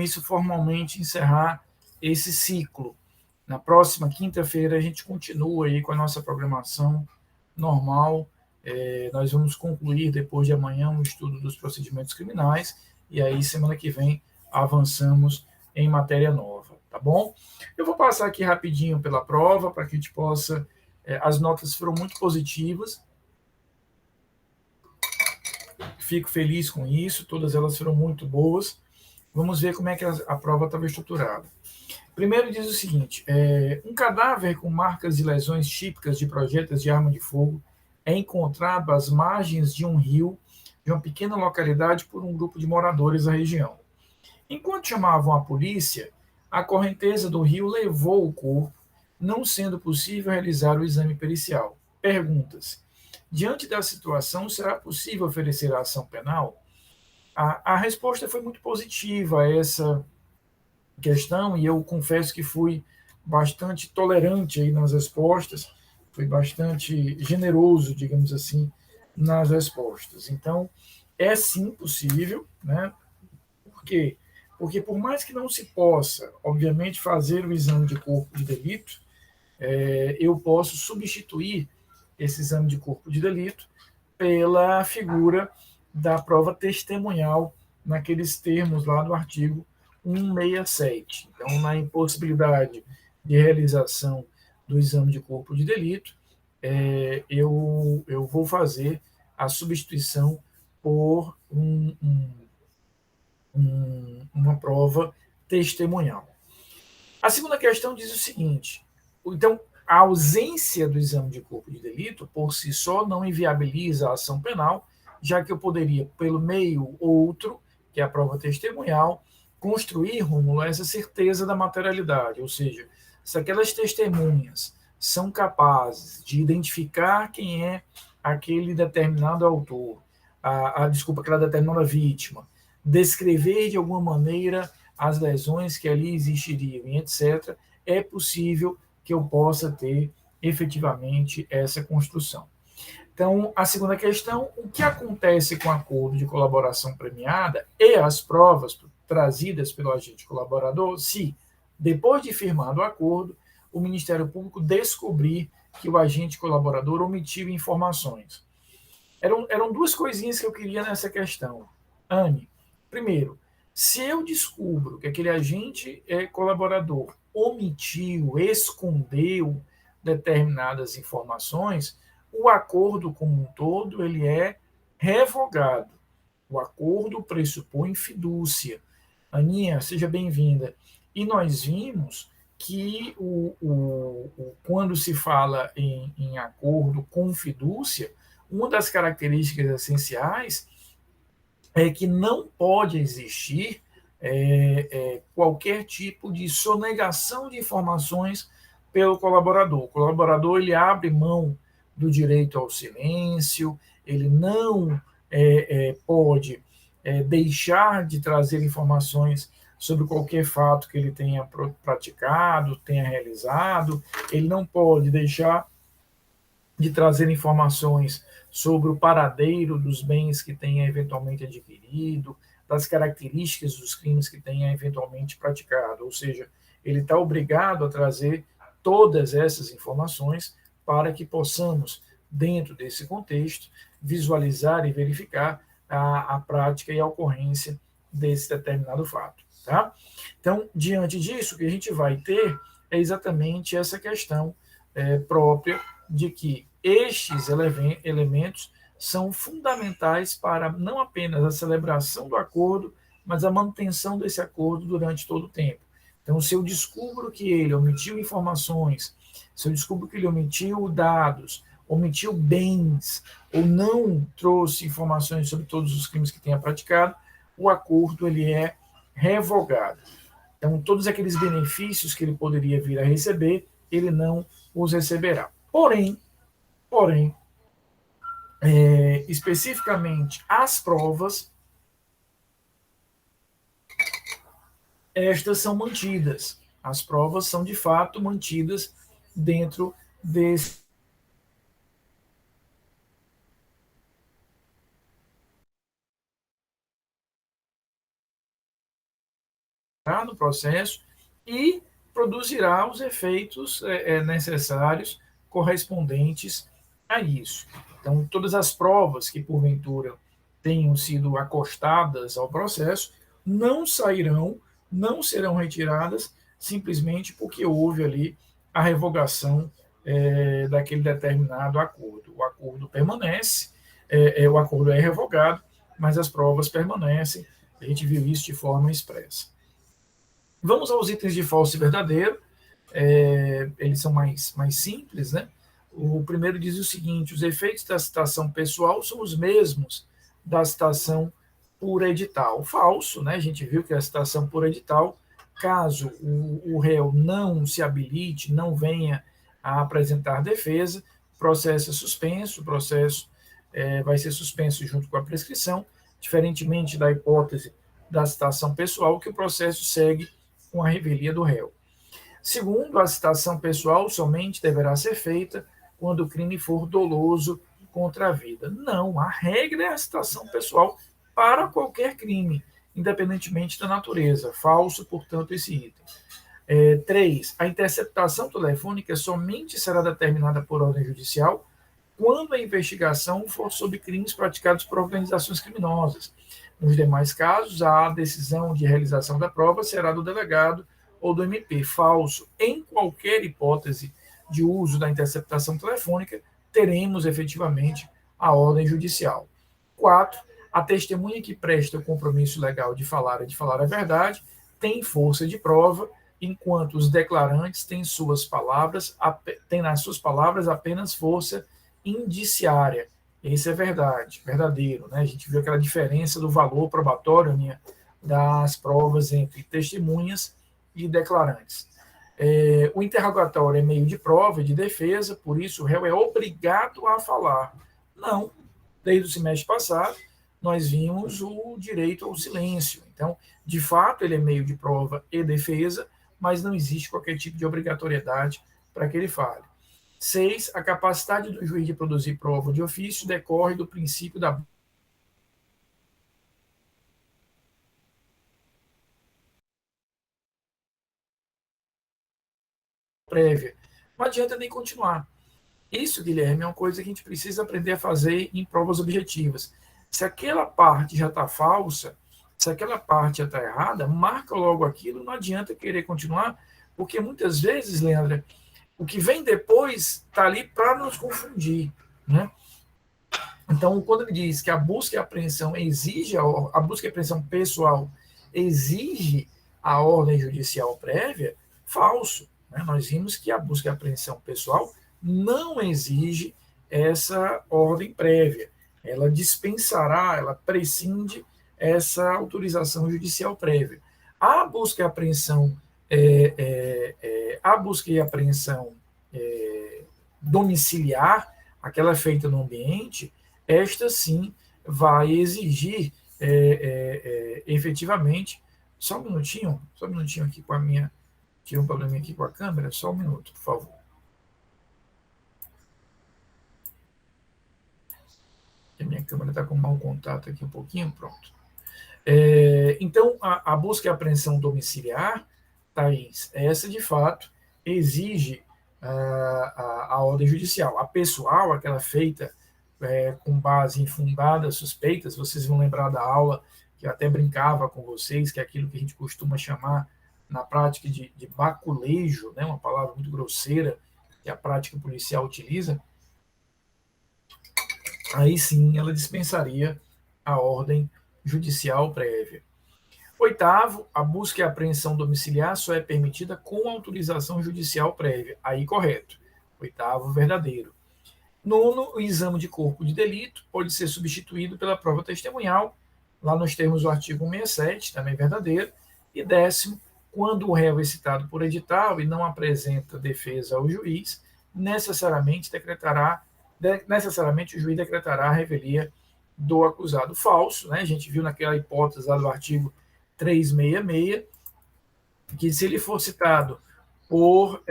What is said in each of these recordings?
isso formalmente encerrar esse ciclo. Na próxima quinta-feira a gente continua aí com a nossa programação normal. Nós vamos concluir depois de amanhã o estudo dos procedimentos criminais e aí semana que vem avançamos em matéria nova, tá bom? Eu vou passar aqui rapidinho pela prova para que a gente possa. As notas foram muito positivas. Fico feliz com isso, todas elas foram muito boas. Vamos ver como é que a prova estava estruturada. Primeiro diz o seguinte: um cadáver com marcas e lesões típicas de projéteis de arma de fogo é encontrado às margens de um rio de uma pequena localidade por um grupo de moradores da região. Enquanto chamavam a polícia, a correnteza do rio levou o corpo, não sendo possível realizar o exame pericial. Perguntas: diante da situação, será possível oferecer a ação penal? A resposta foi muito positiva a essa questão e eu confesso que fui bastante tolerante aí nas respostas, fui bastante generoso, digamos assim, nas respostas. Então, é sim possível, né? Por quê? Porque por mais que não se possa, obviamente, fazer o exame de corpo de delito, eu posso substituir esse exame de corpo de delito pela figura da prova testemunhal naqueles termos lá do artigo 167. Então, na impossibilidade de realização do exame de corpo de delito, eu vou fazer a substituição por uma prova testemunhal. A segunda questão diz o seguinte: então, a ausência do exame de corpo de delito, por si só, não inviabiliza a ação penal, já que eu poderia, pelo meio outro, que é a prova testemunhal, construir, Rômulo, essa certeza da materialidade, ou seja, se aquelas testemunhas são capazes de identificar quem é aquele determinado autor, desculpa, aquela determinada vítima, descrever de alguma maneira as lesões que ali existiriam, e etc., é possível que eu possa ter efetivamente essa construção. Então, a segunda questão: o que acontece com o acordo de colaboração premiada e as provas trazidas pelo agente colaborador se, depois de firmado o acordo, o Ministério Público descobrir que o agente colaborador omitiu informações? Eram duas coisinhas que eu queria nessa questão. Anne, primeiro, se eu descubro que aquele agente colaborador omitiu, escondeu determinadas informações, o acordo como um todo ele é revogado. O acordo pressupõe fidúcia. Aninha, seja bem-vinda. E nós vimos que quando se fala em acordo com fidúcia, uma das características essenciais é que não pode existir qualquer tipo de sonegação de informações pelo colaborador. O colaborador ele abre mão do direito ao silêncio, ele não pode deixar de trazer informações sobre qualquer fato que ele tenha praticado, tenha realizado, ele não pode deixar de trazer informações sobre o paradeiro dos bens que tenha eventualmente adquirido, das características dos crimes que tenha eventualmente praticado. Ou seja, ele está obrigado a trazer todas essas informações para que possamos, dentro desse contexto, visualizar e verificar a prática e a ocorrência desse determinado fato. Tá? Então, diante disso, o que a gente vai ter é exatamente essa questão própria de que estes elementos são fundamentais para não apenas a celebração do acordo, mas a manutenção desse acordo durante todo o tempo. Então, se eu descubro que ele omitiu informações, se eu descubro que ele omitiu dados, omitiu bens, ou não trouxe informações sobre todos os crimes que tenha praticado, o acordo ele é revogado. Então, todos aqueles benefícios que ele poderia vir a receber, ele não os receberá. Porém, especificamente as provas, estas são mantidas. As provas são, de fato, mantidas dentro desse no processo e produzirá os efeitos necessários correspondentes a isso. Então, todas as provas que, porventura, tenham sido acostadas ao processo não sairão, não serão retiradas, simplesmente porque houve ali a revogação daquele determinado acordo. O acordo permanece, o acordo é revogado, mas as provas permanecem. A gente viu isso de forma expressa. Vamos aos itens de falso e verdadeiro. Eles são mais simples, né? O primeiro diz o seguinte: os efeitos da citação pessoal são os mesmos da citação por edital. Falso, né? A gente viu que a citação por edital, caso o réu não se habilite, não venha a apresentar defesa, o processo é suspenso, o processo vai ser suspenso junto com a prescrição, diferentemente da hipótese da citação pessoal, que o processo segue com a revelia do réu. Segundo, a citação pessoal somente deverá ser feita quando o crime for doloso contra a vida. Não, a regra é a citação pessoal para qualquer crime, independentemente da natureza. Falso, portanto, esse item. 3. A interceptação telefônica somente será determinada por ordem judicial quando a investigação for sobre crimes praticados por organizações criminosas. Nos demais casos, a decisão de realização da prova será do delegado ou do MP. Falso. Em qualquer hipótese de uso da interceptação telefônica, teremos efetivamente a ordem judicial. 4. A testemunha que presta o compromisso legal de falar a verdade tem força de prova, enquanto os declarantes têm nas suas palavras apenas força indiciária. Isso é verdade, verdadeiro, né? A gente viu aquela diferença do valor probatório, das provas entre testemunhas e declarantes. O interrogatório é meio de prova e de defesa, por isso o réu é obrigado a falar. Não, desde o semestre passado, nós vimos o direito ao silêncio. Então, de fato, ele é meio de prova e defesa, mas não existe qualquer tipo de obrigatoriedade para que ele fale. 6. A capacidade do juiz de produzir prova de ofício decorre do princípio da prévia. Não adianta nem continuar. Isso, Guilherme, é uma coisa que a gente precisa aprender a fazer em provas objetivas. Se aquela parte já está falsa, se aquela parte já está errada, marca logo aquilo, não adianta querer continuar, porque muitas vezes, Leandra, o que vem depois está ali para nos confundir, né? Então, quando ele diz que a busca e a apreensão exige, a busca e a apreensão pessoal exige a ordem judicial prévia, falso. Né? Nós vimos que a busca e a apreensão pessoal não exige essa ordem prévia. Ela dispensará, ela prescinde essa autorização judicial prévia. A busca e a apreensão, domiciliar, aquela feita no ambiente, esta sim vai exigir efetivamente. Só um minutinho aqui com a minha. Tive um probleminha aqui com a câmera, só um minuto, por favor. A minha câmera está com mau contato aqui um pouquinho, pronto. Então, a busca e a apreensão domiciliar, Thaís, essa de fato exige a ordem judicial. A pessoal, aquela feita com base em fundadas suspeitas, vocês vão lembrar da aula que eu até brincava com vocês, que é aquilo que a gente costuma chamar na prática de baculejo, né, uma palavra muito grosseira que a prática policial utiliza. Aí sim ela dispensaria a ordem judicial prévia. 8º, a busca e a apreensão domiciliar só é permitida com autorização judicial prévia. Aí correto. 8º, verdadeiro. 9º, o exame de corpo de delito pode ser substituído pela prova testemunhal, lá nos termos do artigo 167, também verdadeiro. E 10º, quando o réu é citado por edital e não apresenta defesa ao juiz, necessariamente o juiz decretará a revelia do acusado. Falso, né? A gente viu naquela hipótese lá do artigo 366, que se ele for citado por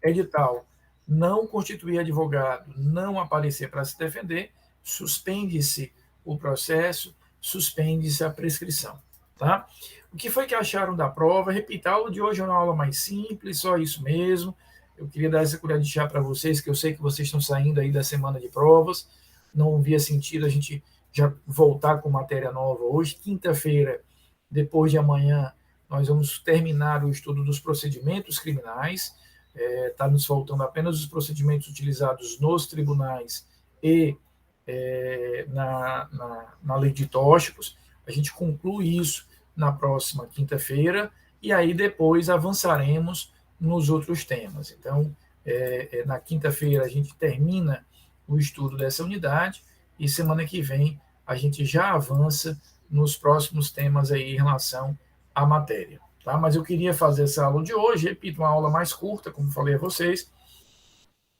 edital, não constituir advogado, não aparecer para se defender, suspende-se o processo, suspende-se a prescrição. Tá? O que foi que acharam da prova? Repita, a aula de hoje é uma aula mais simples, só isso mesmo. Eu queria dar essa colher de chá para vocês, que eu sei que vocês estão saindo aí da semana de provas. Não via sentido a gente já voltar com matéria nova hoje. Quinta-feira, depois de amanhã, nós vamos terminar o estudo dos procedimentos criminais. Está nos faltando apenas os procedimentos utilizados nos tribunais e na lei de tóxicos. A gente conclui isso na próxima quinta-feira e aí depois avançaremos nos outros temas. Então, na quinta-feira a gente termina o estudo dessa unidade e semana que vem a gente já avança nos próximos temas aí em relação à matéria. Tá? Mas eu queria fazer essa aula de hoje, repito, uma aula mais curta, como falei a vocês,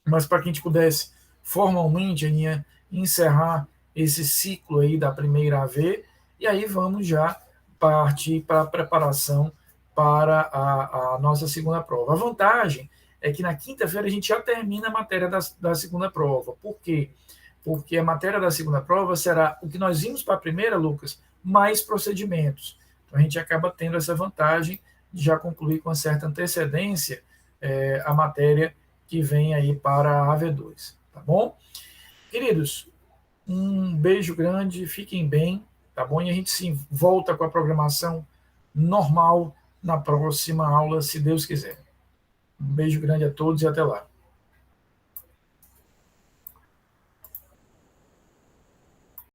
mas para que a gente pudesse formalmente, Aninha, encerrar esse ciclo aí da primeira AV, e aí vamos já partir para a preparação para a nossa segunda prova. A vantagem é que na quinta-feira a gente já termina a matéria da segunda prova. Por quê? Porque a matéria da segunda prova será o que nós vimos para a primeira, Lucas, mais procedimentos. Então a gente acaba tendo essa vantagem de já concluir com certa antecedência a matéria que vem aí para a AV2, tá bom? Queridos, um beijo grande, fiquem bem, tá bom? E a gente se volta com a programação normal na próxima aula, se Deus quiser. Um beijo grande a todos e até lá.